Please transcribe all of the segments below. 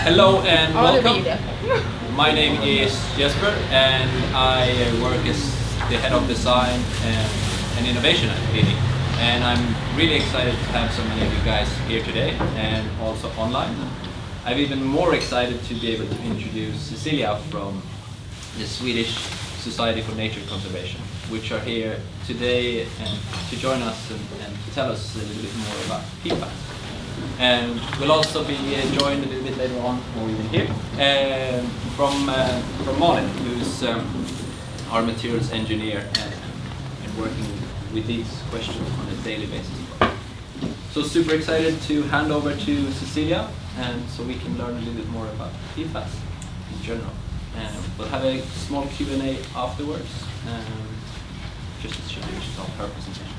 Hello and welcome. My name is Jesper and I work as the head of design and innovation at Houdini. And I'm really excited to have so many of you guys here today and also online. I'm even more excited to be able to introduce Cecilia from the Swedish Society for Nature Conservation, which are here today and to join us and to tell us a little bit more about PFAS. And we'll also be joined a little bit later on, or even here, from Malin, who's our materials engineer and working with these questions on a daily basis. So super excited to hand over to Cecilia, and so we can learn a little bit more about PFAS in general. We'll have a small Q&A afterwards, just as she finishes off her presentation.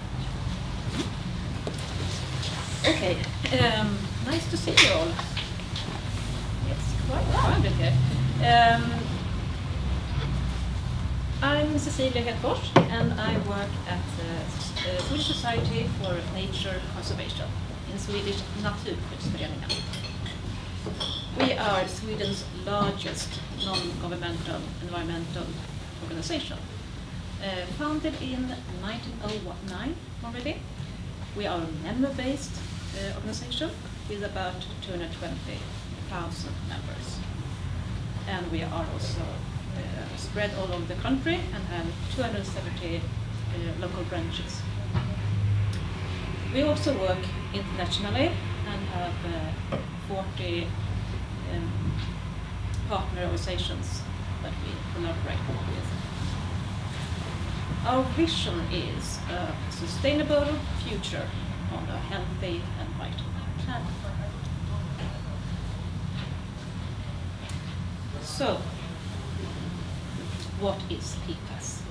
Okay, nice to see you all. It's quite crowded here. I'm Cecilia Hedfors and I work at the Swedish Society for Nature Conservation, in Swedish Naturskyddsföreningen. We are Sweden's largest non-governmental environmental organization, founded in 1909 already. We are a member-based organization with about 220,000 members. And we are also spread all over the country and have 270 local branches. We also work internationally and have 40 partner organizations that we collaborate with. Our vision is a sustainable future on a healthy and vital planet. So, what is PFAS?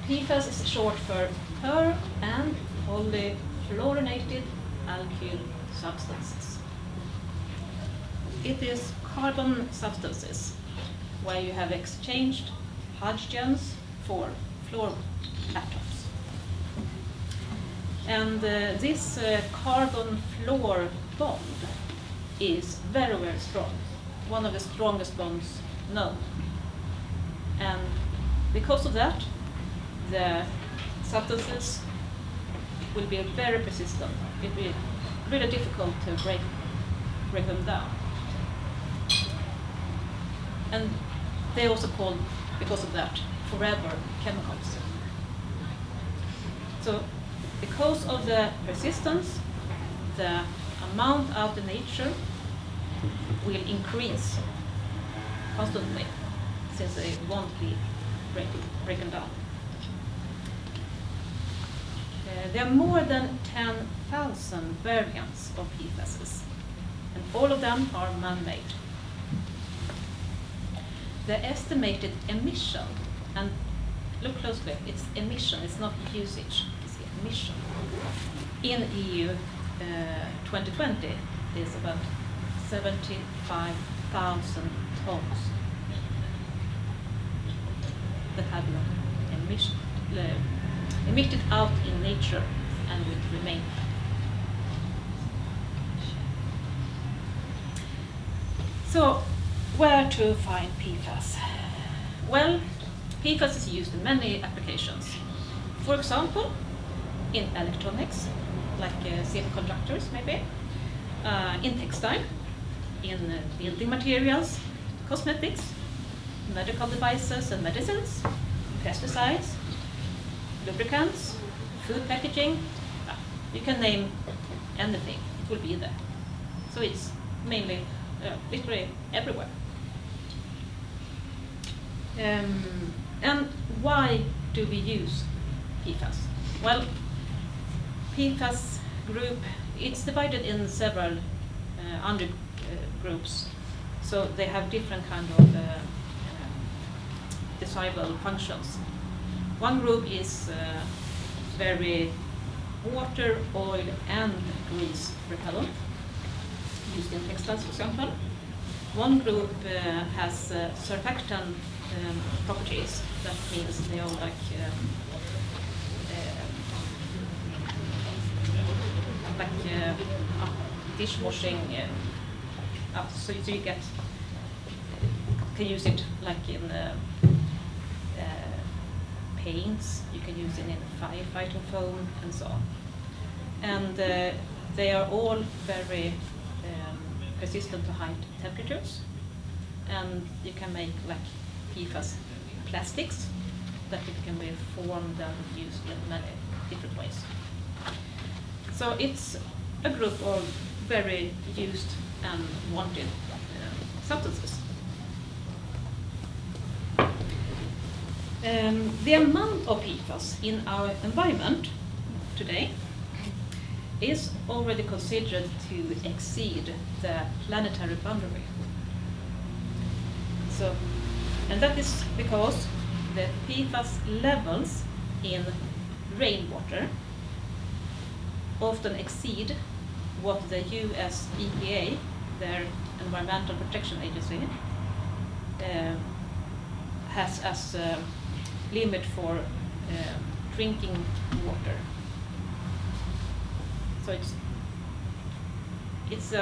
PFAS is short for per- and polyfluorinated alkyl substances. It is carbon substances where you have exchanged hydrogens for fluor atoms. And this carbon-fluor bond is very, very strong, one of the strongest bonds known. And because of that, the substances will be very persistent. It will be really difficult to break them down. And they also called, because of that, forever chemicals. So, because of the persistence, the amount out in nature will increase constantly, since they won't be broken down. There are more than 10,000 variants of PFAS, and all of them are man-made. The estimated emission, and look closely, it's emission, it's not usage, it's emission. In EU 2020 is about 75,000 tons that have been emitted out in nature and will remain. So, where to find PFAS? Well, PFAS is used in many applications. For example, in electronics, like semiconductors maybe, in textile, in building materials, cosmetics, medical devices and medicines, pesticides, lubricants, food packaging. You can name anything, it will be there. So it's mainly, literally everywhere. And why do we use PFAS? Well, PFAS group, it's divided in several under groups, so they have different kind of desirable functions. One group is very water, oil and grease repellent, used in textiles for example. One group has surfactant properties, that means they are like dishwashing. So you can use it like in paints. You can use it in firefighting foam and so on. And they are all very resistant to high temperatures. And you can make like PFAS plastics that it can be formed and used in many different ways. So it's a group of very used and wanted substances. The amount of PFAS in our environment today is already considered to exceed the planetary boundary. So, and that is because the PFAS levels in rainwater often exceed what the US EPA, their Environmental Protection Agency, has as a limit for drinking water. So it's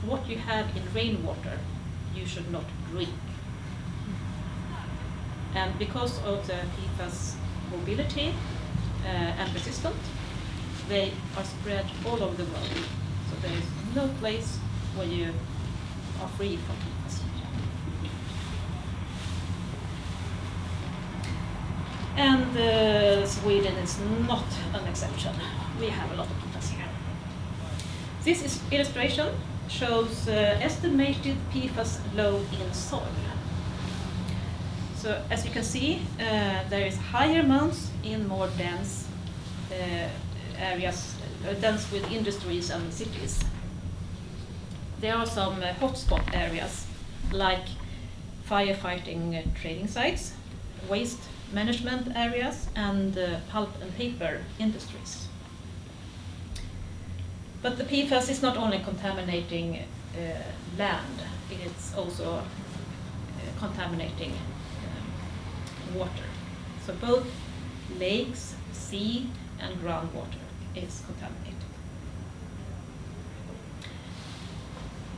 what you have in rainwater you should not drink. And because of the PFAS mobility and resistant, they are spread all over the world. So there is no place where you are free from PFAS. And Sweden is not an exception. We have a lot of PFAS here. This illustration shows estimated PFAS load in soil. So as you can see, there is higher amounts in more dense areas, dense with industries and cities. There are some hotspot areas like firefighting training sites, waste management areas, and pulp and paper industries. But the PFAS is not only contaminating land, it's also contaminating water. So both lakes, sea, and groundwater is contaminated.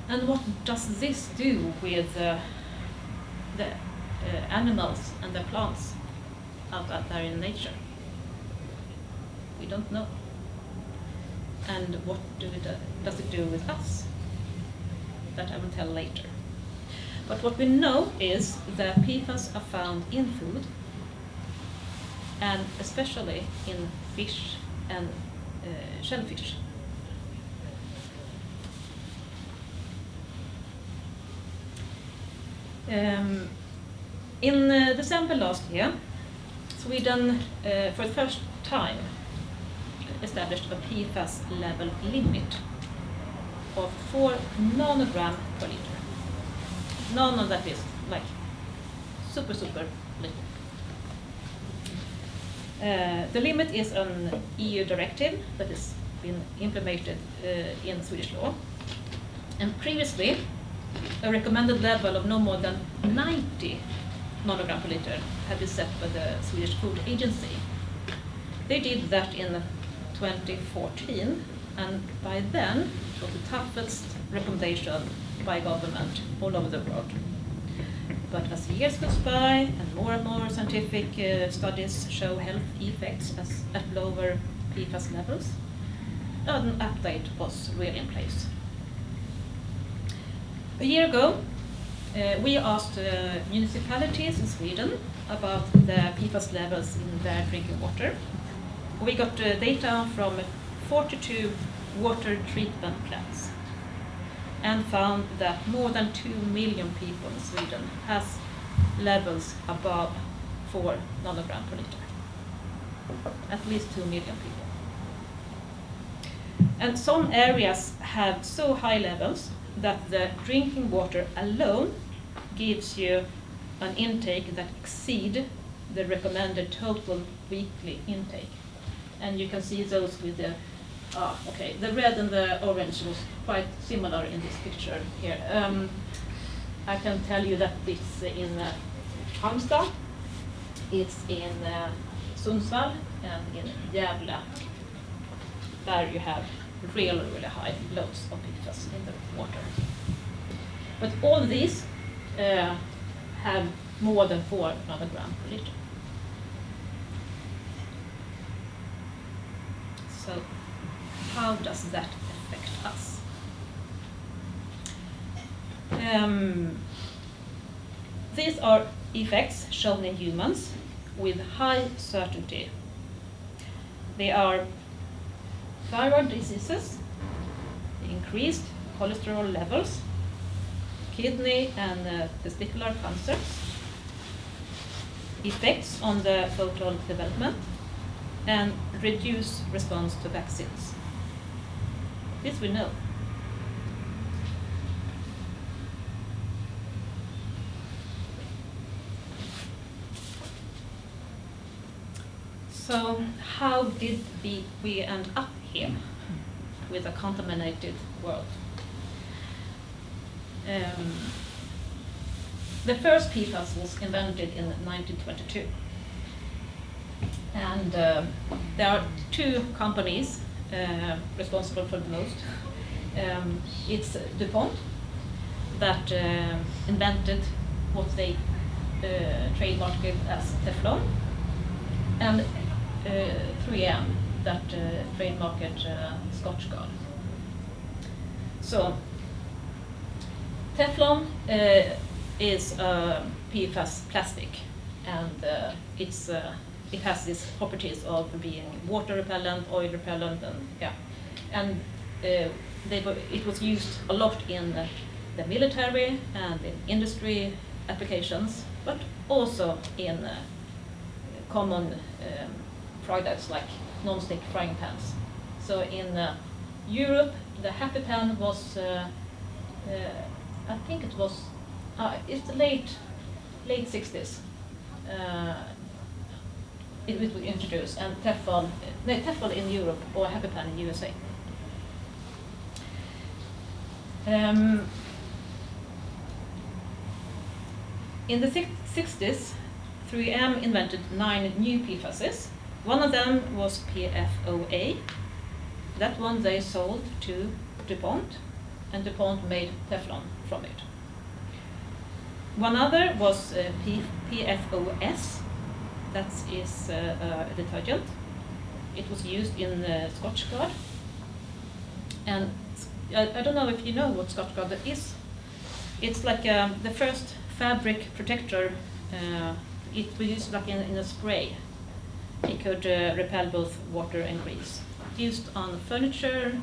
And what does this do with the animals and the plants out there in nature? We don't know. And what does it do with us? That I will tell later. But what we know is that PFAS are found in food, and especially in fish and shellfish. In December last year, Sweden, for the first time, established a PFAS level limit of 4 nanogram per liter. Nano, that is like super little. The limit is an EU directive that has been implemented in Swedish law. And previously, a recommended level of no more than 90 nanogram per liter had been set by the Swedish Food Agency. They did that in 2014, and by then it was the toughest recommendation by government all over the world. But as years goes by and more scientific studies show health effects at lower PFAS levels, an update was really in place. A year ago, we asked municipalities in Sweden about the PFAS levels in their drinking water. We got data from 42 water treatment plants and found that more than 2 million people in Sweden has levels above 4 nanogram per liter. At least 2 million people. And some areas have so high levels that the drinking water alone gives you an intake that exceeds the recommended total weekly intake. And you can see those with the the red and the orange was quite similar in this picture here. I can tell you that it's in Halmstad, it's in Sundsvall, and in Gävle. There you have really, really high loads of PFAS in the water. But all of these have more than 4 nanogram per liter. So how does that affect us? These are effects shown in humans with high certainty. They are thyroid diseases, increased cholesterol levels, kidney and testicular cancers, effects on the fetal development, and reduced response to vaccines. This we know. So how did we end up here with a contaminated world? The first PFAS was invented in 1922. And there are 2 companies responsible for the most. It's DuPont that invented what they trademarked as Teflon, and 3M that trademarked Scotchgard. So Teflon is a PFAS plastic, and it has these properties of being water repellent, oil repellent, and it was used a lot in the military and in industry applications, but also in common products like non-stick frying pans. So in Europe, the Happy Pan was, I think it was, it's the late 60s. It was introduced, and Teflon in Europe, or Happy Pan in USA. In the 60s, 3M invented 9 new PFASs. One of them was PFOA. That one they sold to DuPont, and DuPont made Teflon from it. One other was PFOS. That is a detergent. It was used in Scotchgard. And I don't know if you know what Scotchgard is. It's like the first fabric protector. It was used like in a spray. It could repel both water and grease. Used on furniture,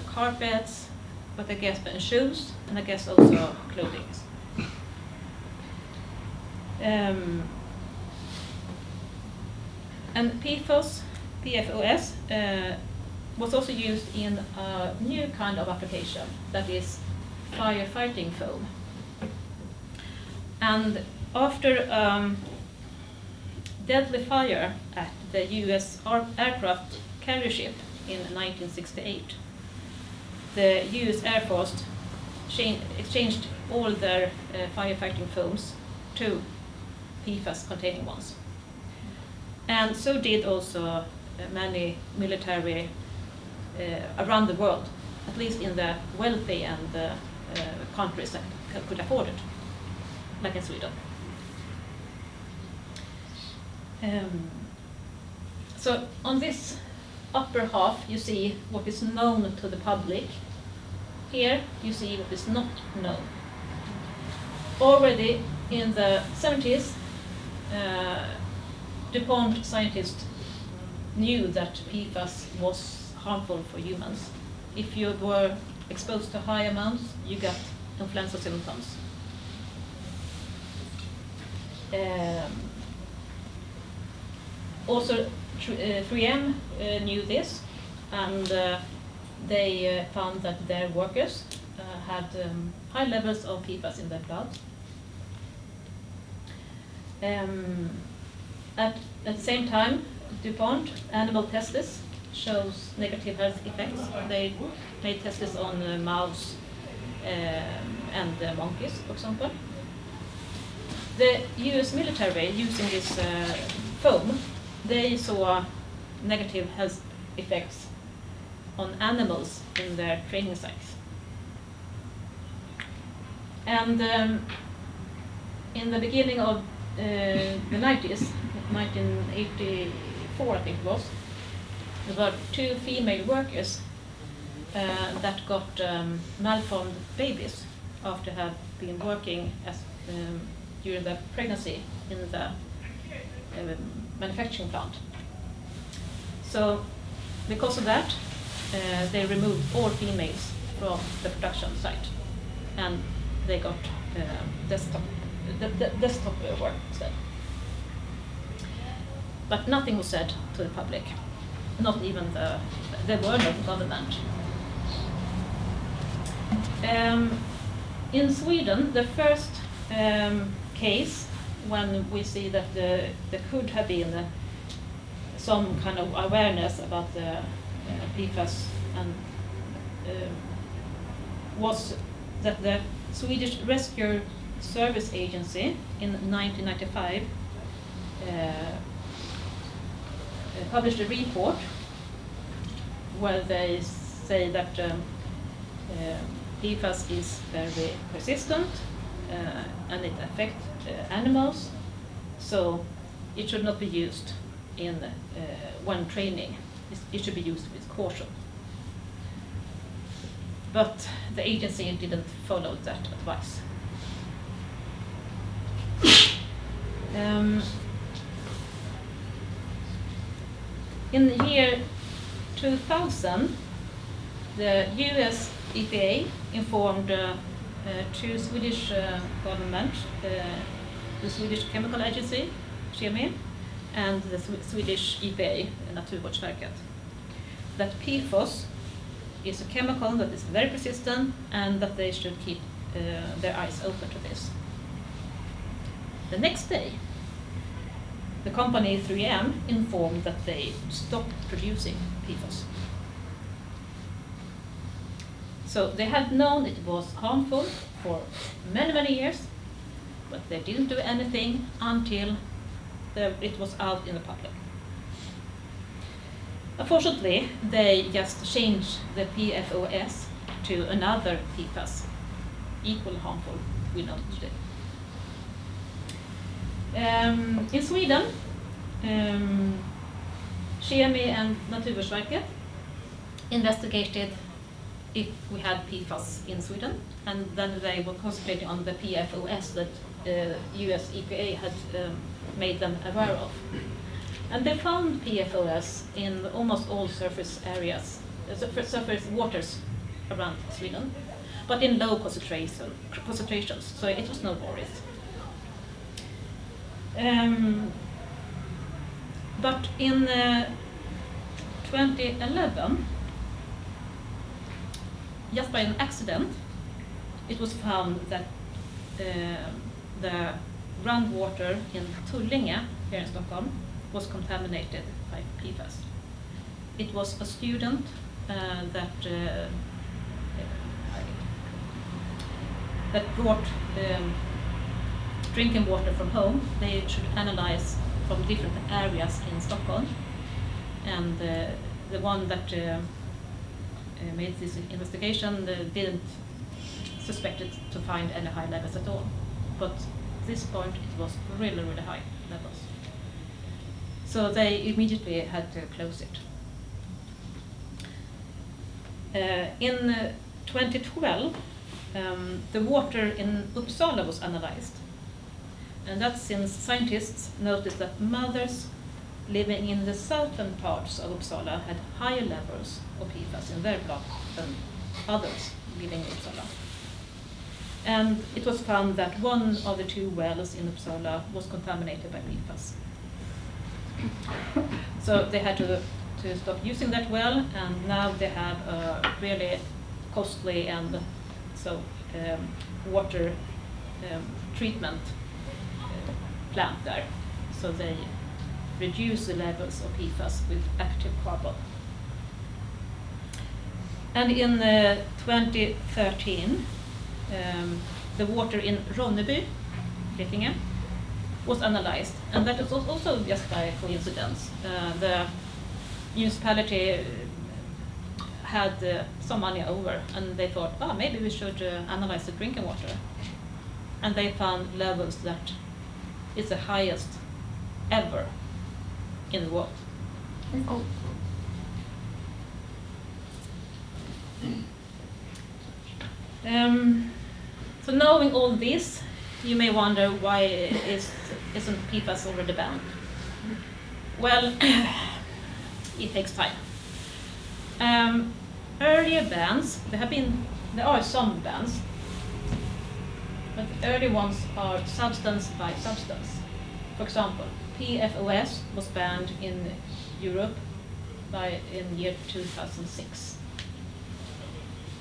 carpets, but I guess and shoes, and I guess also clothing. And PFOS was also used in a new kind of application, that is firefighting foam. And after deadly fire at the US aircraft carrier ship in 1968, the US Air Force exchanged all their firefighting foams to PFAS-containing ones. And so did also many military around the world, at least in the wealthy and countries that could afford it, like in Sweden. So on this upper half you see what is known to the public. Here you see what is not known. Already in the 70s, DuPont scientists knew that PFAS was harmful for humans. If you were exposed to high amounts, you got influenza symptoms. Also, 3M knew this, and they found that their workers had high levels of PFAS in their blood. At the same time, DuPont animal tests shows negative health effects. They made tests on mouse and monkeys, for example. The US military, using this foam, they saw negative health effects on animals in their training sites. And in the beginning of the 90s, 1984 I think it was, there were 2 female workers that got malformed babies after have been working as during their pregnancy in the manufacturing plant. So because of that, they removed all females from the production site, and they got desktop work instead. But nothing was said to the public, not even there were no government. In Sweden, the first case when we see that there could have been some kind of awareness about the PFAS and was that the Swedish Rescue Service Agency in 1995 published a report where they say that PFAS is very persistent and it affects animals, so it should not be used in when training. It should be used with caution. But the agency didn't follow that advice. In the year 2000, the US EPA informed 2 Swedish government, the Swedish Chemical Agency, Kemi, and the Swedish EPA, Naturskyddsföreningen, that PFAS is a chemical that is very persistent and that they should keep their eyes open to this. The next day, the company 3M informed that they stopped producing PFAS. So they had known it was harmful for many, many years, but they didn't do anything until it was out in the public. Unfortunately, they just changed the PFAS to another PFAS, equally harmful, we know today. In Sweden, Kemi and Naturskyddsföreningen investigated if we had PFAS in Sweden, and then they were concentrating on the PFAS that US EPA had made them aware of. And they found PFAS in almost all surface areas, surface waters around Sweden, but in low concentrations, so it was no worries. But in 2011, just by an accident, it was found that the groundwater in Tullinge, here in Stockholm, was contaminated by PFAS. It was a student that brought drinking water from home. They should analyze from different areas in Stockholm, and the one that made this investigation didn't suspect it to find any high levels at all. But at this point it was really, really high levels. So they immediately had to close it. In 2012, the water in Uppsala was analyzed. And that's since scientists noticed that mothers living in the southern parts of Uppsala had higher levels of PFAS in their blood than others living in Uppsala. And it was found that one of the 2 wells in Uppsala was contaminated by PFAS. So they had to stop using that well, and now they have a really costly and water treatment plant there. So they reduce the levels of PFAS with active carbon. And in 2013, the water in Ronneby, Blekinge, was analyzed, and that was also just by coincidence. The municipality had some money over, and they thought, oh, maybe we should analyze the drinking water. And they found levels that is the highest ever in the world. Oh. So knowing all this, you may wonder why isn't PFAS already banned? Well, it takes time. Earlier bans, there are some bans, but the early ones are substance by substance. For example, PFAS was banned in Europe in year 2006,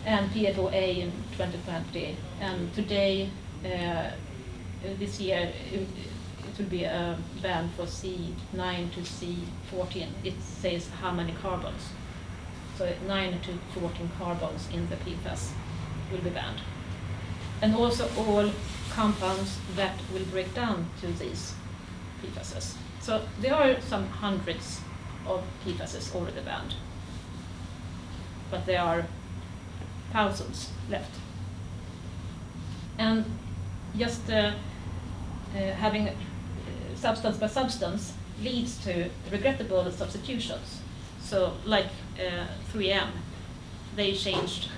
and PFOA in 2020, and today, this year, it will be a ban for C9 to C14. It says how many carbons. So 9 to 14 carbons in the PFAS will be banned. And also all compounds that will break down to these PFASs. So there are some hundreds of PFASs already banned, but there are thousands left. And just having substance by substance leads to regrettable substitutions. So like 3M, they changed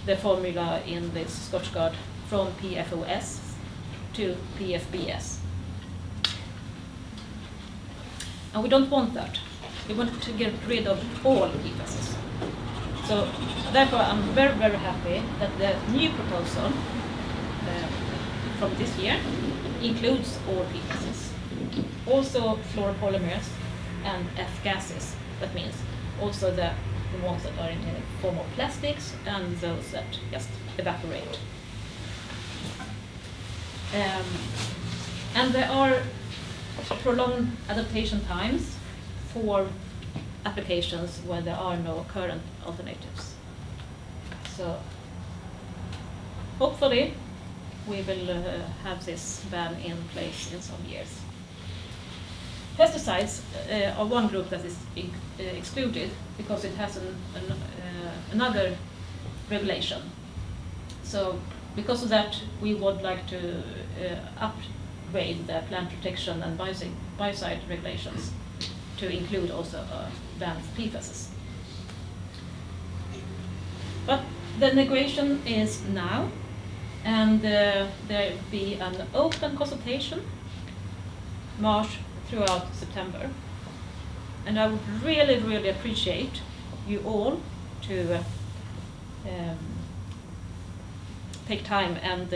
the formula in this Scotch Guard from PFOS to PFBS. And we don't want that. We want to get rid of all PFASs. So therefore I'm very, very happy that the new proposal from this year includes all PFASs. Also fluoropolymers and F-gases. That means also the ones that are in the form of plastics and those that just evaporate. And there are prolonged adaptation times for applications where there are no current alternatives. So hopefully we will have this ban in place in some years. Pesticides are one group that is excluded because it has another regulation. So because of that, we would like to upgrade the plant protection and biocide regulations to include also a ban for PFAS. But the negotiation is now, and there will be an open consultation March throughout September. And I would really, really appreciate you all to take time and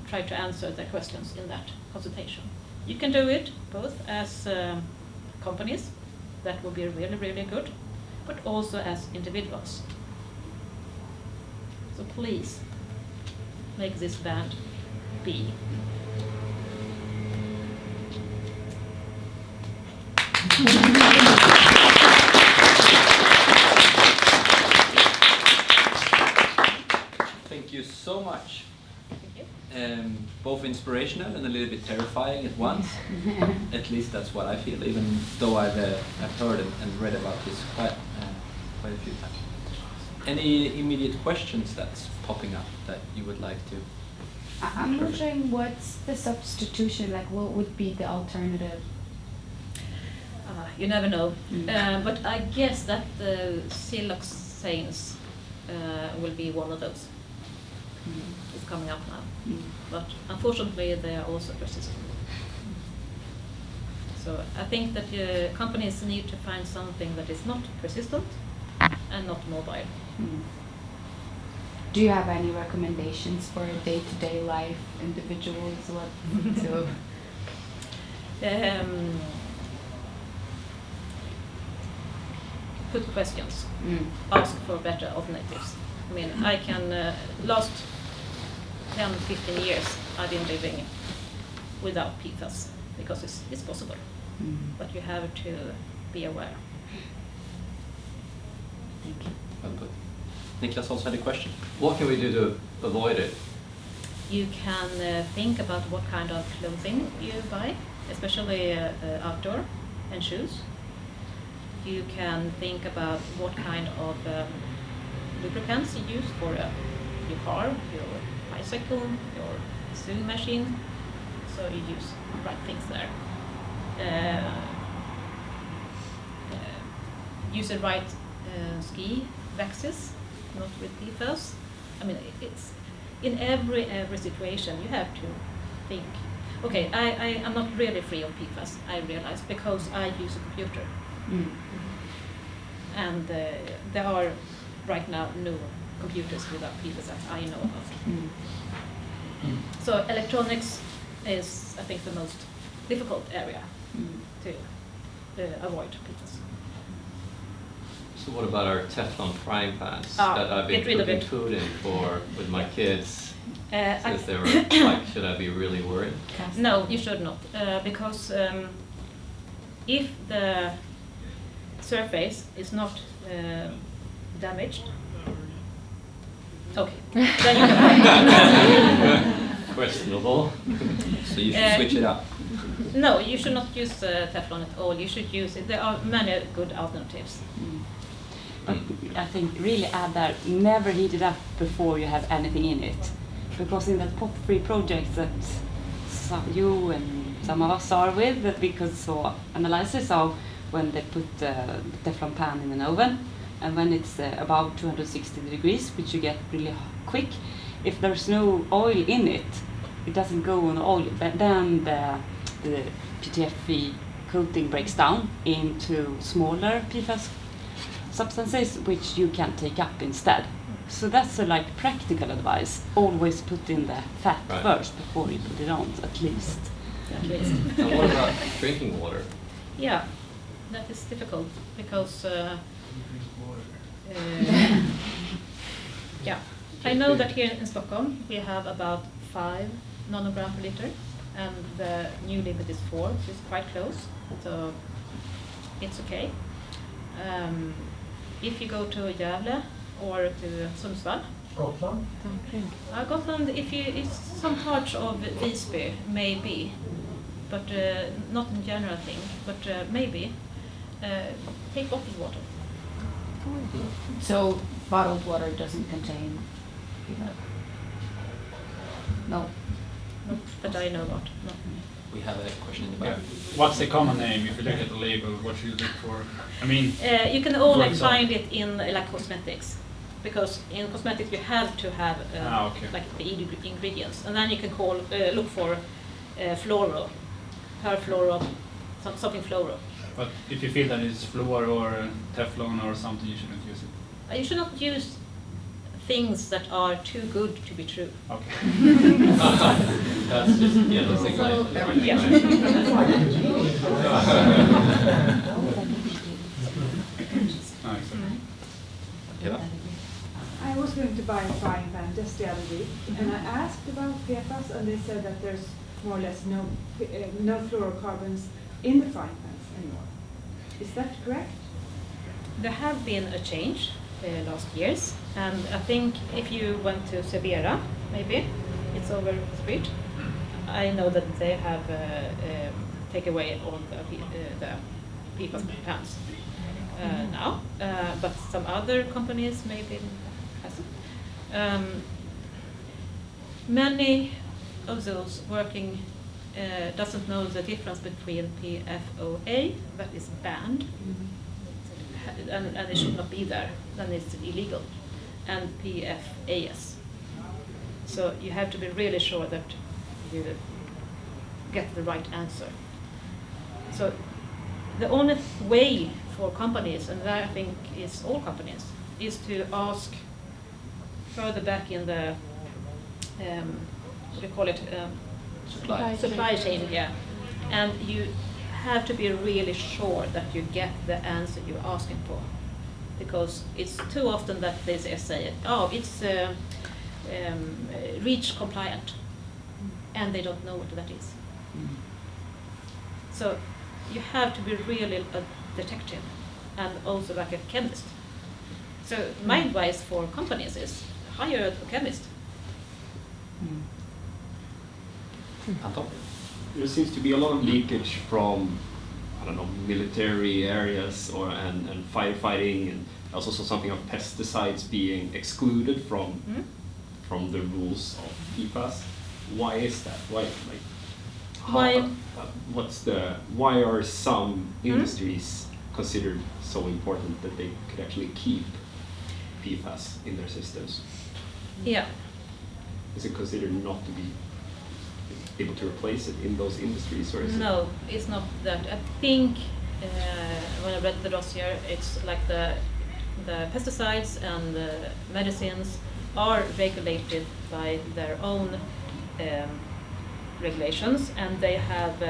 try to answer the questions in that consultation. You can do it both as companies, that would be really, really good, but also as individuals. So please make this ban be. Thank you so much. Thank you. Both inspirational and a little bit terrifying at once. At least that's what I feel, even though I've heard and read about this quite a few times. Any immediate questions that's popping up that you would like to? I'm wondering what's the substitution, like what would be the alternative? You never know, but I guess that the siloxanes will be one of those. It's coming up now, but unfortunately they are also persistent. So I think that companies need to find something that is not persistent and not mobile. Do you have any recommendations for day-to-day life individuals? What to put questions, ask for better alternatives. I mean, I can, last 10, 15 years, I've been living without PFAS because it's possible, but you have to be aware. Thank you. Well put. Niklas also had a question. What can we do to avoid it? You can think about what kind of clothing you buy, especially outdoor, and shoes. you can think about what kind of lubricants you use for your car, your bicycle, your sewing machine. So you use the right things there. Use the right ski waxes, not with PFAS. I mean, it's in every situation you have to think. Okay, I am not really free of PFAS, I realize, because I use a computer. And there are right now no computers without PFAS that I know of. So electronics is, I think, the most difficult area to avoid PFAS. So what about our Teflon frying pans that I've been cooking food in for with my kids? Since they were like, should I be really worried? No, you should not, because if the surface is not damaged, okay, then you can. Questionable. So you should switch it up. No, you should not use Teflon at all. You should use it. There are many good alternatives. But I think really add that never heat it up before you have anything in it. Because in that pop-free project that you and some of us are with, that we could saw analysis of when they put the Teflon pan in an oven, and when it's above 260 degrees, which you get really quick, if there's no oil in it, it doesn't go on oil, but then the PTFE coating breaks down into smaller PFAS substances, which you can take up instead. So that's a like practical advice. Always put in the fat first before you put it on, at least. At least. And what about drinking water? Yeah, that is difficult because yeah, I know that here in Stockholm we have about 5 nanogram per liter, and the new limit is 4, which is quite close, so it's okay. If you go to Gävle or to Sundsvall, Gotland? Gotland, it's some parts of Visby, maybe, but not in general thing, but maybe take bottled water. So bottled water doesn't contain PFAS? No. Not that I know about. No. We have a question in the back. What's the common name if you look at the label? What should you look for? I mean, you can only find it in like cosmetics, because in cosmetics you have to have like the ingredients, and then you can look for fluoro, perfluoro, something fluoro. but if you feel that it's fluor or Teflon or something, you shouldn't use it. You should not use things that are too good to be true. Okay. That's just yellow signal. Yeah. I was going to buy a frying pan just the other week, and I asked about PFAS, and they said that there's more or less no fluorocarbons in the frying pans anymore. Is that correct? There have been a change last years, and I think if you went to Severa, maybe it's over the street, I know that they have take away all the PFAS pans now, but some other companies maybe hasn't. Many of those working doesn't know the difference between PFOA, that is banned, and it should not be there, then it's illegal, and PFAS. So you have to be really sure that you get the right answer. So the only way for companies, and that I think is all companies, is to ask further back in the what do you call it? Supply chain, yeah. And you have to be really sure that you get the answer you're asking for, because it's too often that they say, oh, it's REACH compliant, and they don't know what that is. So you have to be really a detective and also like a chemist. So my advice for companies is hire a chemist. Anton? There seems to be a lot of leakage from I don't know, military areas and firefighting, and I also saw something of pesticides being excluded from the rules of PFAS. Why is that? Why are some industries considered so important that they could actually keep PFAS in their systems? Yeah. Is it considered not to be able to replace it in those industries, or is No, it's not that. I think when I read the dossier, it's like the pesticides and the medicines are regulated by their own regulations, and they have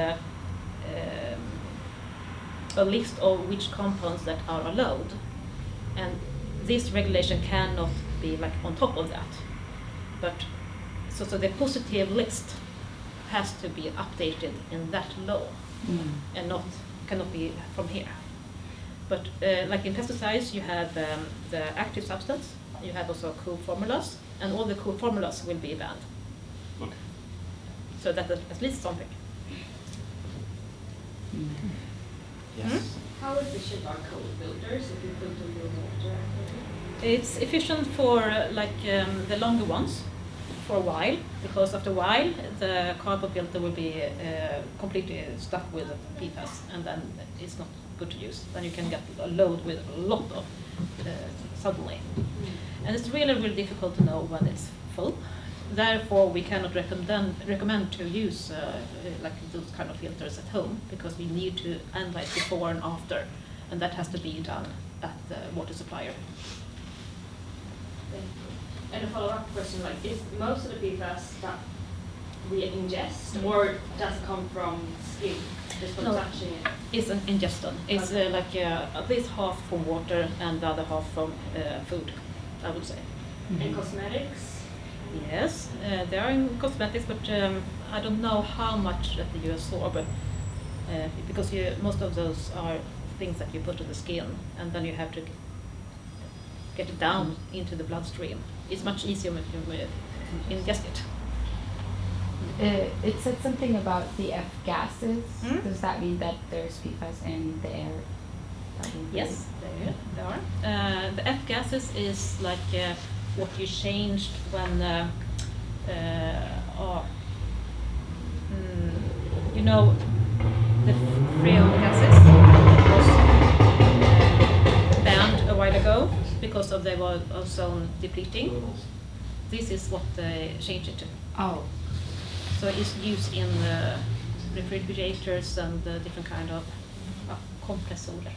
a list of which compounds that are allowed, and this regulation cannot be like on top of that. But so the positive list has to be updated in that law, and cannot be from here. But like in pesticides, you have the active substance, you have also co-formulas, and all the co-formulas will be banned. Okay. So that is at least something. Yes. How efficient are coal filters if you filter your water? It's efficient for the longer ones for a while, because after a while the carbon filter will be completely stuck with PFAS, and then it's not good to use. Then you can get a load with a lot of suddenly. And it's really, really difficult to know when it's full. Therefore, we cannot recommend to use like those kind of filters at home, because we need to analyze before and after, and that has to be done at the water supplier. And a follow-up question, like, is most of the PFAS that we ingest, or does it come from skin, just from touching it? It's an ingestion. It's at least half from water and the other half from food, I would say. And cosmetics? Yes, they are in cosmetics, but I don't know how much that you absorb, because most of those are things that you put on the skin, and then you have to get it down into the bloodstream. It's much easier when you ingest it. It said something about the F gases. Does that mean that there's PFAS in the air? Yes, there are. The F gases is like what you changed when you know, the freon gases was banned a while ago because of the ozone depleting. This is what they changed it to. Oh. So it's used in refrigerators and different kind of kompressorer.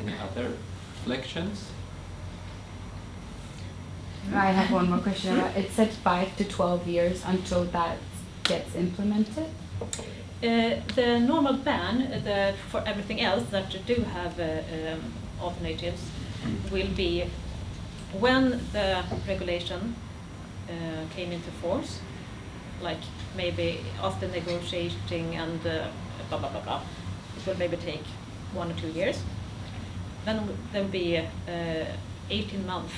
Any other reflections? I have one more question. It said 5 to 12 years until that gets implemented. The normal ban for everything else that do have alternatives will be when the regulation came into force, like maybe after negotiating and blah blah blah blah. It will maybe take 1 or 2 years. Then there will be 18-month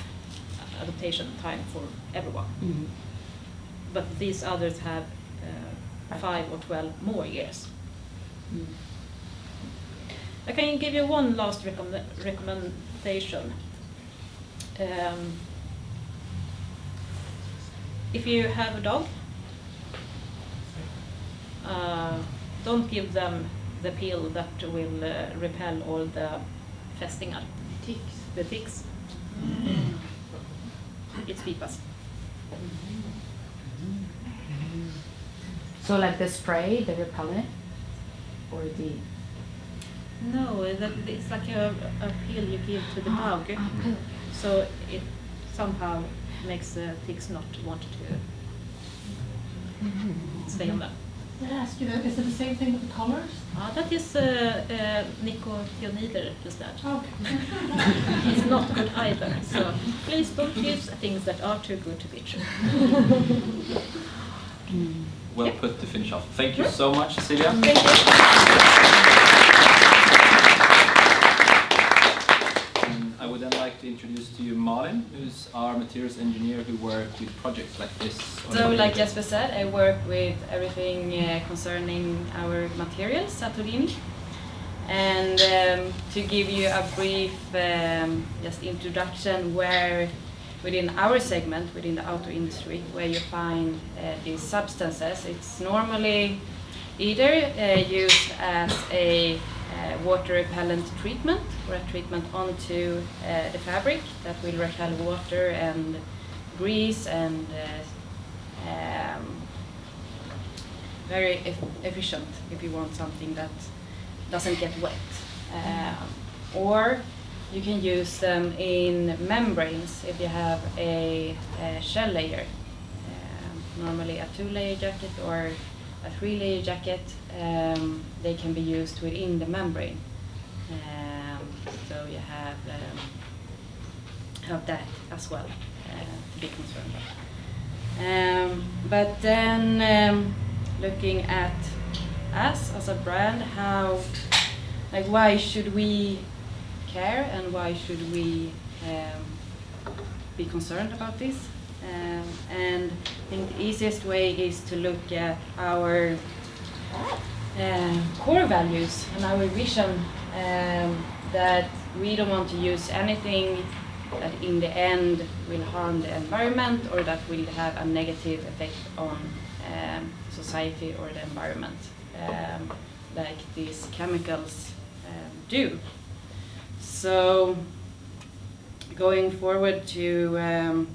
adaptation time for everyone. But these others have 5 or 12 more years. I can give you one last recommendation. If you have a dog, don't give them the pill that will repel all the fästingar, the ticks. It's PFAS. So like the spray, the repellent, or the... No, it's like a pill you give to the dog. So it somehow makes the ticks not want to stay on them. Can I ask you that, is it the same thing with the colors? That is nicotinider instead. Okay. It's not good either, so please don't use things that are too good to be true. Well put to finish off. Thank you so much, Cecilia. Thank you. I would then like to introduce to you Malin, who's our materials engineer who works with projects like this. So, like Jesper said, I work with everything concerning our materials at Houdini. And to give you a brief just introduction where within our segment, within the outdoor industry, where you find these substances, it's normally either used as a water repellent treatment or a treatment onto the fabric that will repel water and grease and very efficient if you want something that doesn't get wet. Or you can use them in membranes if you have a shell layer, normally a 2-layer jacket or a 3-layer jacket. They can be used within the membrane. So you have that as well to be concerned about. But then looking at us as a brand, why should we care and why should we be concerned about this? And I think the easiest way is to look at our core values and our vision, that we don't want to use anything that in the end will harm the environment or that will have a negative effect on society or the environment, like these chemicals do. So going forward to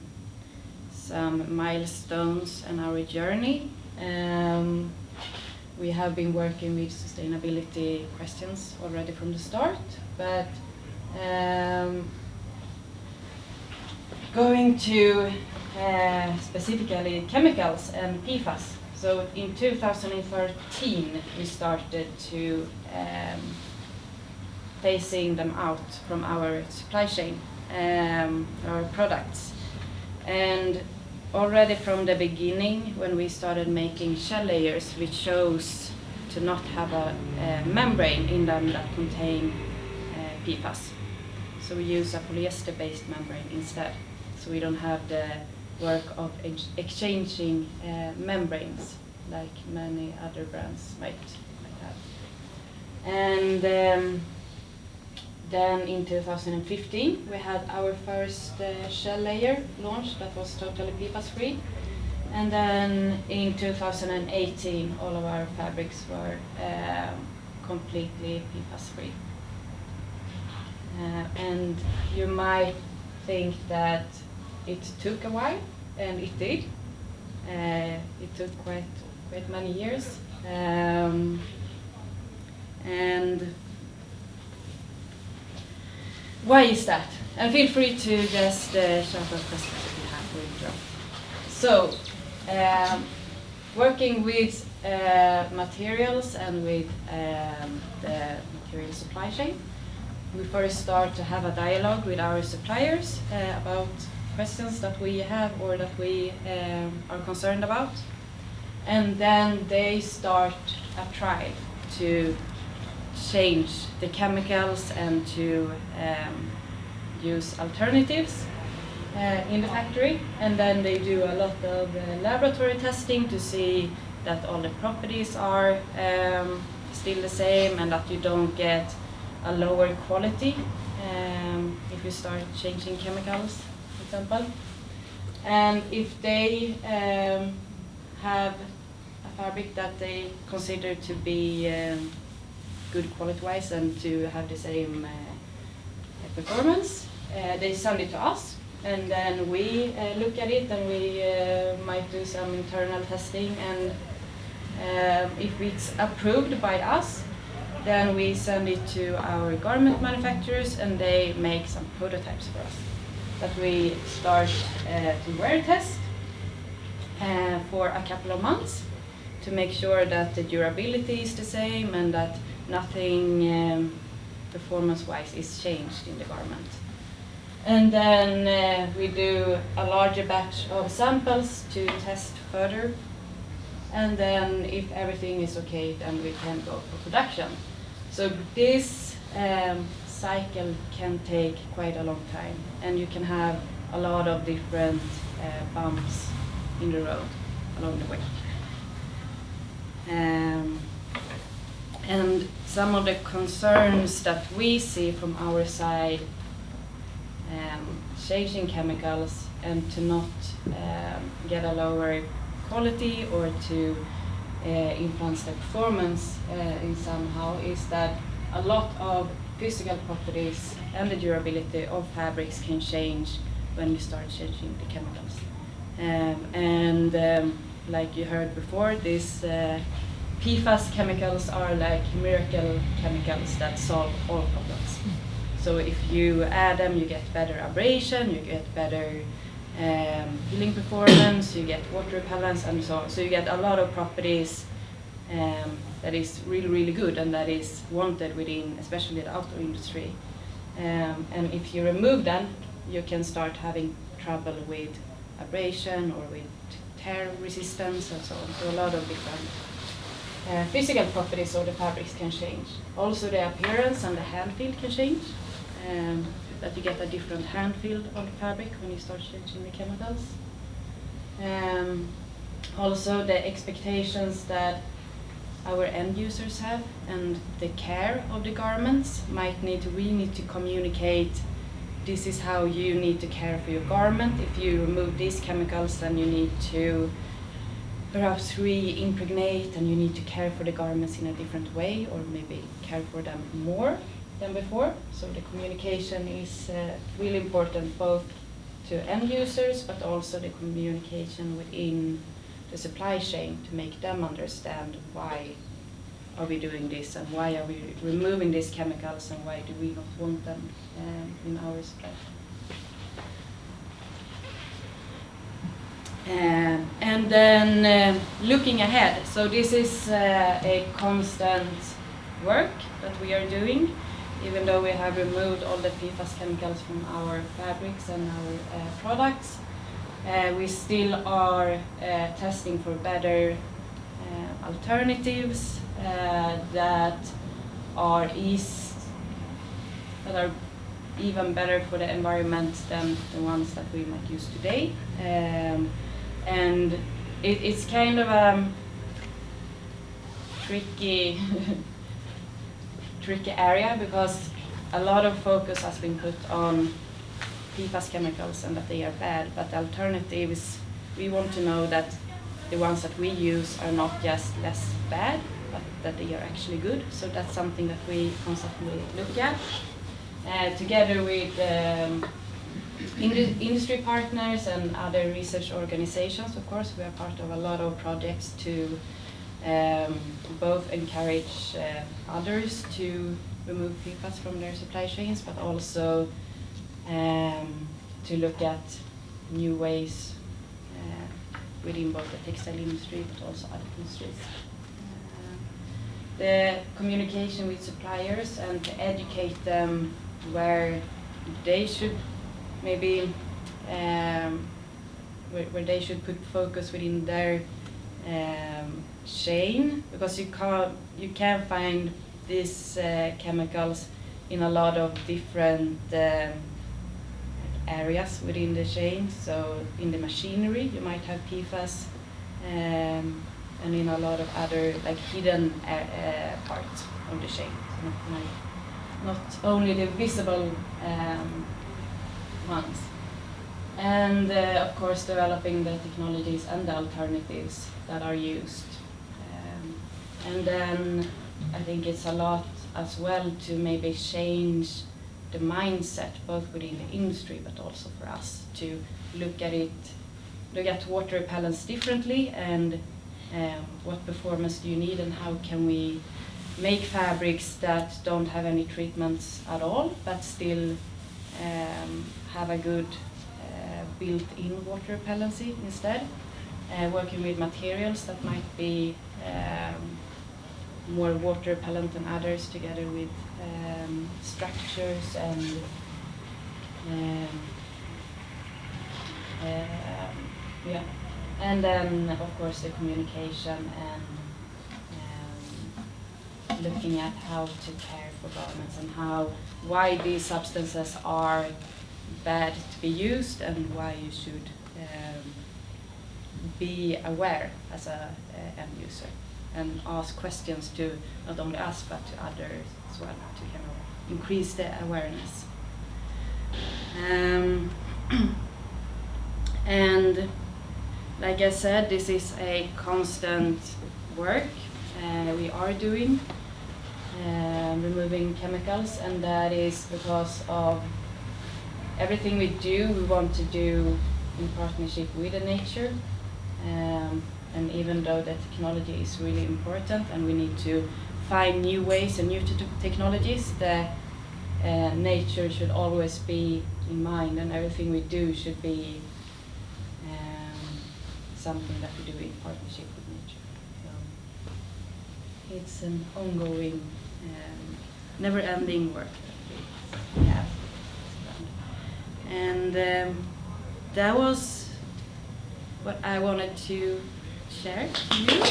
some milestones in our journey, we have been working with sustainability questions already from the start, but going to specifically chemicals and PFAS. So in 2013 we started to phasing them out from our supply chain, our products. And already from the beginning, when we started making shell layers, we chose to not have a membrane in them that contain PFAS. So we use a polyester-based membrane instead. So we don't have the work of exchanging membranes like many other brands might have. And then in 2015 we had our first shell layer launched that was totally PFAS free. And then in 2018 all of our fabrics were completely PFAS free. And you might think that it took a while, and it did. It took quite many years. And why is that? And feel free to just shout out questions if you have with Joe. So, working with materials and with the material supply chain, we first start to have a dialogue with our suppliers about questions that we have or that we are concerned about. And then they start a trial to change the chemicals and to use alternatives in the factory. And then they do a lot of laboratory testing to see that all the properties are still the same and that you don't get a lower quality if you start changing chemicals, for example. And if they have a fabric that they consider to be good quality-wise and to have the same performance, they send it to us, and then we look at it and we might do some internal testing, and if it's approved by us, then we send it to our garment manufacturers and they make some prototypes for us that we start to wear test for a couple of months to make sure that the durability is the same and that nothing performance-wise is changed in the garment. And then we do a larger batch of samples to test further, and then if everything is okay, then we can go for production. So this cycle can take quite a long time, and you can have a lot of different bumps in the road along the way. And some of the concerns that we see from our side, changing chemicals and to not get a lower quality or to influence the performance in somehow, is that a lot of physical properties and the durability of fabrics can change when you start changing the chemicals. Like you heard before, these PFAS chemicals are like miracle chemicals that solve all problems. So if you add them, you get better abrasion, you get better healing performance, you get water repellence, and so on. So you get a lot of properties that is really, really good and that is wanted within, especially the outdoor industry. And if you remove them, you can start having trouble with abrasion or with tear resistance and so on. So a lot of different physical properties of the fabrics can change. Also the appearance and the hand feel can change. That you get a different hand feel on the fabric when you start changing the chemicals. Also the expectations that our end users have and the care of the garments we need to communicate, this is how you need to care for your garment. If you remove these chemicals, then you need to perhaps re-impregnate and you need to care for the garments in a different way, or maybe care for them more than before. So the communication is really important, both to end users but also the communication within the supply chain to make them understand why are we doing this and why are we removing these chemicals and why do we not want them in our supply chain. And then looking ahead, so this is a constant work that we are doing. Even though we have removed all the PFAS chemicals from our fabrics and our products, we still are testing for better alternatives that are even better for the environment than the ones that we might use today. And it's kind of a tricky area, because a lot of focus has been put on PFAS chemicals and that they are bad, but the alternative is we want to know that the ones that we use are not just less bad, but that they are actually good. So that's something that we constantly look at. Together with industry partners and other research organizations, of course, we are part of a lot of projects to both encourage others to remove PFAS from their supply chains, but also to look at new ways within both the textile industry but also other industries. The communication with suppliers and to educate them where they should maybe where they should put focus within their chain, because you can find these chemicals in a lot of different areas within the chain. So in the machinery you might have PFAS, and in a lot of other like hidden parts of the chain. So not only the visible ones. And of course developing the technologies and the alternatives that are used. And then I think it's a lot as well to maybe change the mindset both within the industry but also for us to look at water repellents differently, and what performance do you need and how can we make fabrics that don't have any treatments at all but still have a good built-in water repellency instead. Working with materials that might be more water repellent than others, together with structures and and then of course the communication and looking at how to care for garments and why these substances are bad to be used and why you should be aware as a end user and ask questions to not only us but to others as well to kind of increase the awareness. And like I said, this is a constant work we are doing, removing chemicals, and that is because of everything we do, we want to do in partnership with the nature. And even though the technology is really important and we need to find new ways and new technologies, the nature should always be in mind, and everything we do should be something that we do in partnership with nature. So it's an ongoing, never-ending work that we have. And that was what I wanted to share to you.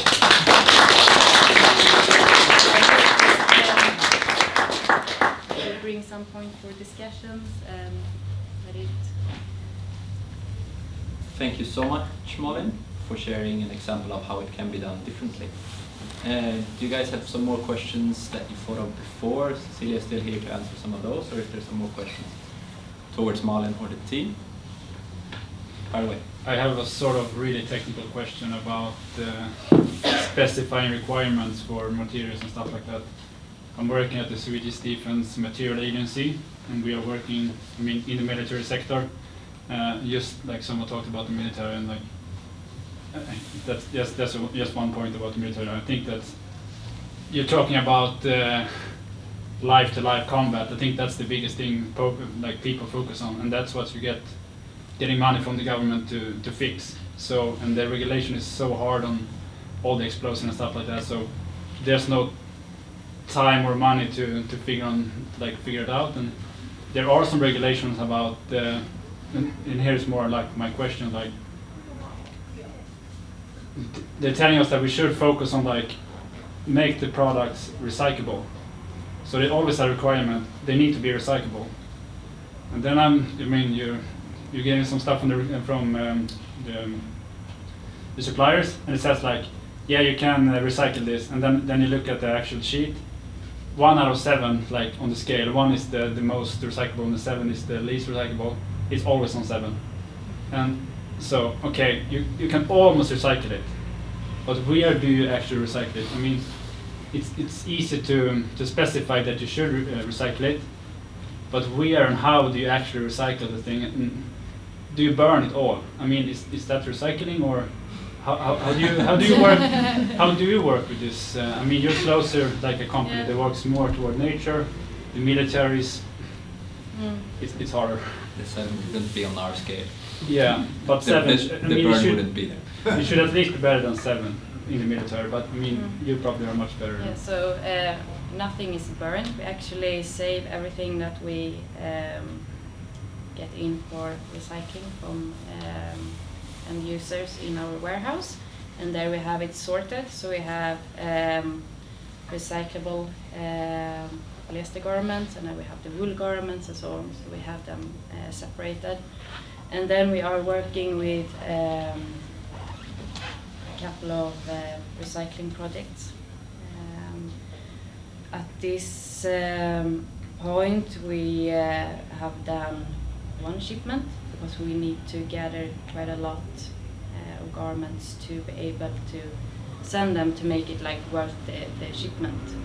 We'll bring some point for discussions and let it. Thank you so much, Malin, for sharing an example of how it can be done differently. Do you guys have some more questions that you thought of before? Cecilia is still here to answer some of those, or if there's some more questions towards Malin or the team? Fire away. I have a sort of really technical question about specifying requirements for materials and stuff like that. I'm working at the Swedish Defense Material Agency, and we are working, in the military sector. Just like someone talked about the military, and like that's just one point about the military. I think that you're talking about life-to-life combat. I think that's the biggest thing like people focus on, and that's what you getting money from the government to fix. So, and the regulation is so hard on all the explosions and stuff like that. So there's no time or money to figure it out. And there are some regulations about and here's more like my question, like they're telling us that we should focus on like make the products recyclable. So they always have a requirement, they need to be recyclable. And then you're getting some stuff from the suppliers, and it says like, yeah, you can recycle this, and then you look at the actual sheet. 1 out of 7, like on the scale, 1 is the most recyclable and the 7 is the least recyclable. It's always on 7. And so, okay, you can almost recycle it, but where do you actually recycle it? I mean, it's easy to specify that you should recycle it, but where and how do you actually recycle the thing? And do you burn it all? I mean, is that recycling, or how do you work? How do you work with this? I mean, you're closer like a company that works more toward nature. The militaries, it's harder. The 7 wouldn't be on our scale. Yeah, but the 7. The burn wouldn't be there. You should at least be better than 7 in the military. But I mean, you probably are much better. Yeah. So nothing is burned. We actually save everything that we get in for recycling from end users in our warehouse, and there we have it sorted. So we have recyclable polyester garments, and then we have the wool garments and so on. So we have them separated, and then we are working with a couple of recycling projects. At this point, we have done 1 shipment because we need to gather quite a lot of garments to be able to send them to make it like worth the shipment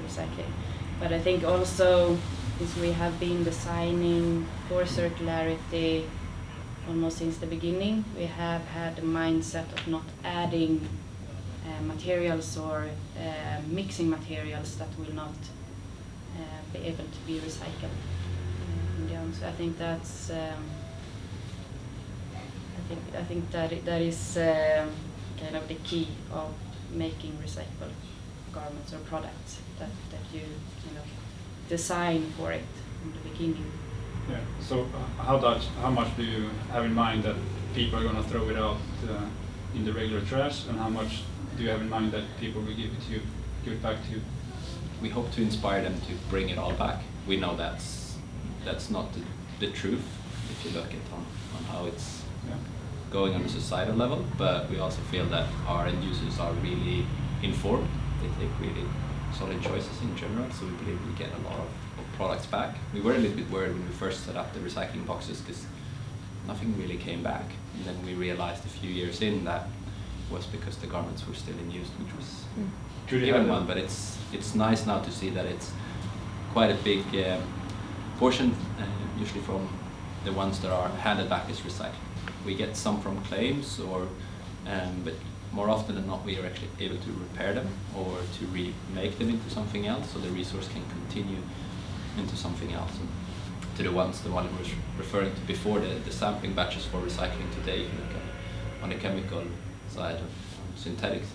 recycling. But I think also since we have been designing for circularity almost since the beginning, we have had the mindset of not adding materials or mixing materials that will not be able to be recycled. So I think that's I think that is kind of the key of making recyclable garments or products, that you kind of design for it from the beginning. Yeah. So how much do you have in mind that people are going to throw it out in the regular trash, and how much do you have in mind that people will give give it back to? We hope to inspire them to bring it all back. We know that's not the truth if you look at on how it's going on a societal level, but we also feel that our end users are really informed. They take really solid choices in general, so we believe we get a lot of products back. We were a little bit worried when we first set up the recycling boxes because nothing really came back, and then we realized a few years in that was because the garments were still in use, which was given one, but it's nice now to see that it's quite a big portion, usually from the ones that are handed back as recycled. We get some from claims, but more often than not we are actually able to repair them or to remake them into something else, so the resource can continue into something else. And to the one I was referring to before, the sampling batches for recycling today, if you look at on the chemical side of synthetics,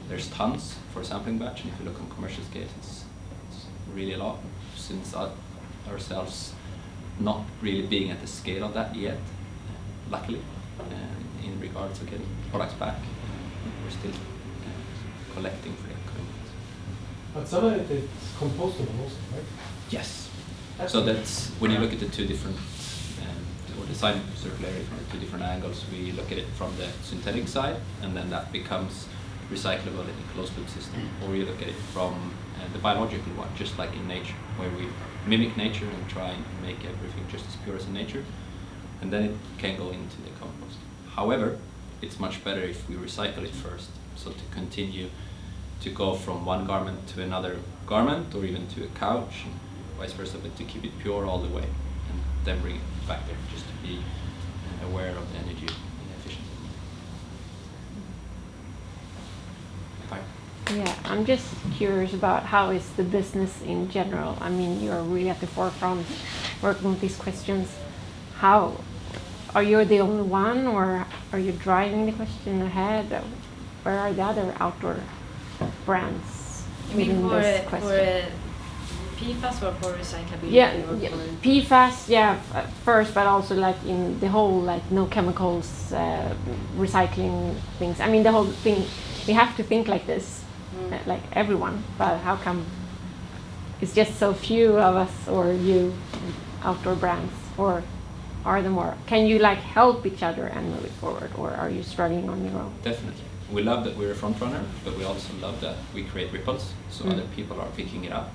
there's tons for a sampling batch, and if you look on commercial scale, it's really a lot. Since ourselves not really being at the scale of that yet, luckily, in regards to getting products back, we're still collecting for the upcoming months. But some of it is compostable also, right? Yes. So that's when you look at the two different, or design circularity from the two different angles, we look at it from the synthetic side, and then that becomes recyclable in a closed loop system, or you look at it from the biological one, just like in nature, where we mimic nature and try and make everything just as pure as in nature, and then it can go into the compost. However, it's much better if we recycle it first, so to continue to go from one garment to another garment, or even to a couch, and vice versa, but to keep it pure all the way, and then bring it back there, just to be aware of the energy efficiency. Yeah, I'm just curious about how is the business in general. I mean, you're really at the forefront working with these questions. How are you the only one, or are you driving the question ahead? Where are the other outdoor brands within this question? For PFAS or for recyclability? Yeah, PFAS, first, but also like in the whole like no chemicals, recycling things. I mean, the whole thing. We have to think like this, like everyone. But how come it's just so few of us, or you, outdoor brands, or are there more? Can you like help each other and move it forward, or are you struggling on your own? Definitely. We love that we're a front runner, but we also love that we create ripples, so other people are picking it up,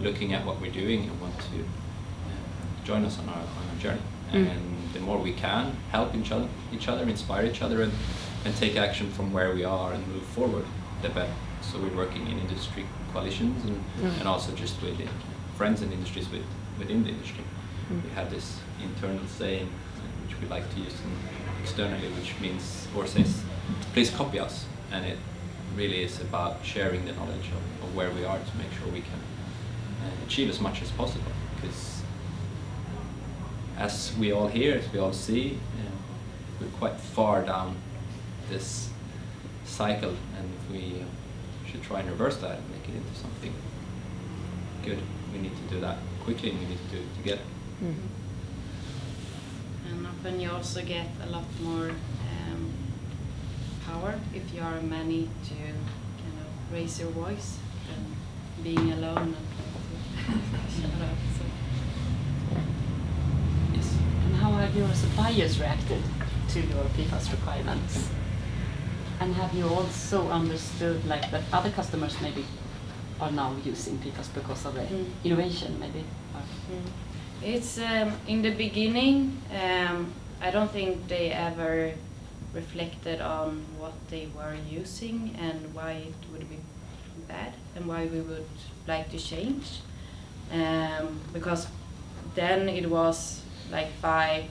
looking at what we're doing, and want to join us on our journey. And the more we can help each other, inspire each other, and take action from where we are and move forward, the better. So we're working in industry coalitions and also just with friends and industries within the industry. We have this internal saying, which we like to use externally, which means, or says, please copy us. And it really is about sharing the knowledge of where we are to make sure we can achieve as much as possible. Because as we all hear, as we all see, we're quite far down this cycle, and if we should try and reverse that and make it into something good, we need to do that quickly, and we need to do it together. And often you also get a lot more power if you are many to kind of raise your voice than being alone and shut up. So. Yes. And how have your suppliers reacted to your PFAS requirements? And have you also understood like that other customers maybe are now using PFAS because of the innovation maybe? It's in the beginning, I don't think they ever reflected on what they were using and why it would be bad and why we would like to change. Because then it was like by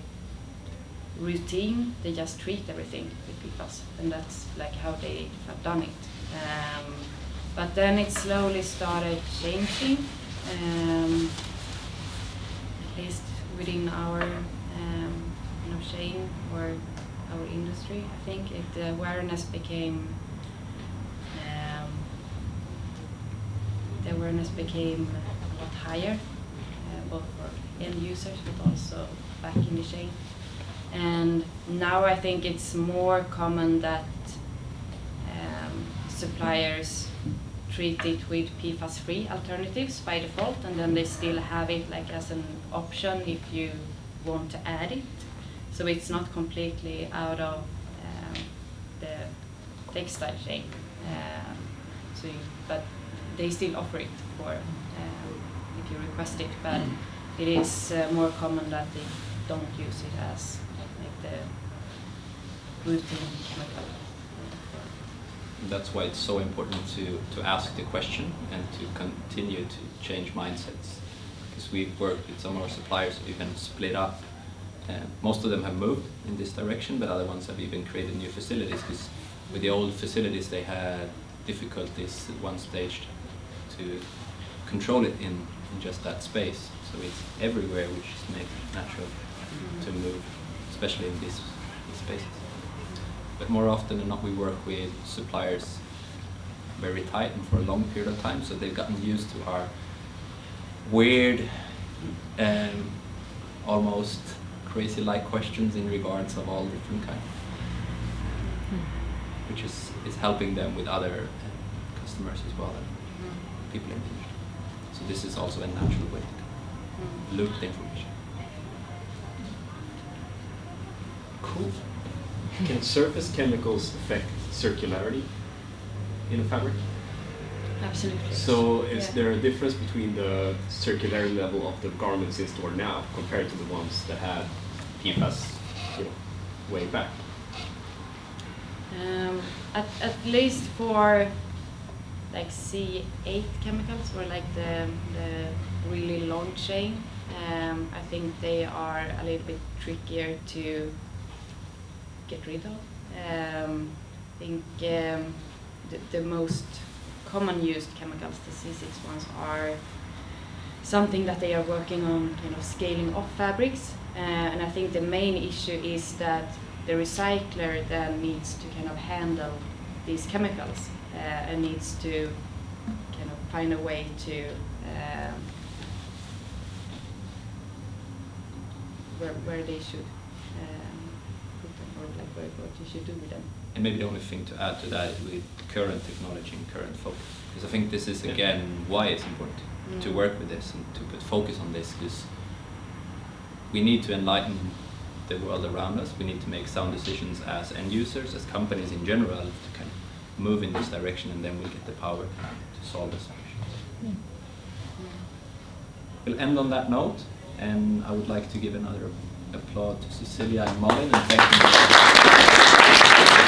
routine, they just treat everything with PFAS, and that's like how they have done it. But then it slowly started changing, at least within our chain or our industry. I think the awareness became a lot higher, both for end users but also back in the chain. And now I think it's more common that suppliers treat it with PFAS-free alternatives by default, and then they still have it like as an option if you want to add it. So it's not completely out of the textile chain. But they still offer it for if you request it. But it is more common that they don't use it as like the routine chemical. That's why it's so important to ask the question and to continue to change mindsets. Because we've worked with some of our suppliers who even split up. Most of them have moved in this direction, but other ones have even created new facilities. Because with the old facilities, they had difficulties at one stage to control it in just that space. So it's everywhere, which makes it natural to move, especially in these spaces. But more often than not, we work with suppliers very tight and for a long period of time, so they've gotten used to our weird, almost crazy-like questions in regards of all different kinds, which is helping them with other customers as well, and people in the industry. So this is also a natural way to loop the information. Cool. Can surface chemicals affect circularity in a fabric? Absolutely. So is there a difference between the circularity level of the garments in store now compared to the ones that had PFAS, way back? At least for like C8 chemicals or like the really long chain, I think they are a little bit trickier to get rid of. I think the most common used chemicals, the C6 ones, are something that they are working on scaling off fabrics, and I think the main issue is that the recycler then needs to handle these chemicals and needs to find a way to where they should put them, or like what you should do with them. And maybe the only thing to add to that with current technology and current focus, because I think this is again why it's important to work with this and to put focus on this, because we need to enlighten the world around us. We need to make sound decisions as end users, as companies in general, to move in this direction, and then we'll get the power to solve this issue. We'll end on that note, and I would like to give another applause to Cecilia and Malin, and thank you.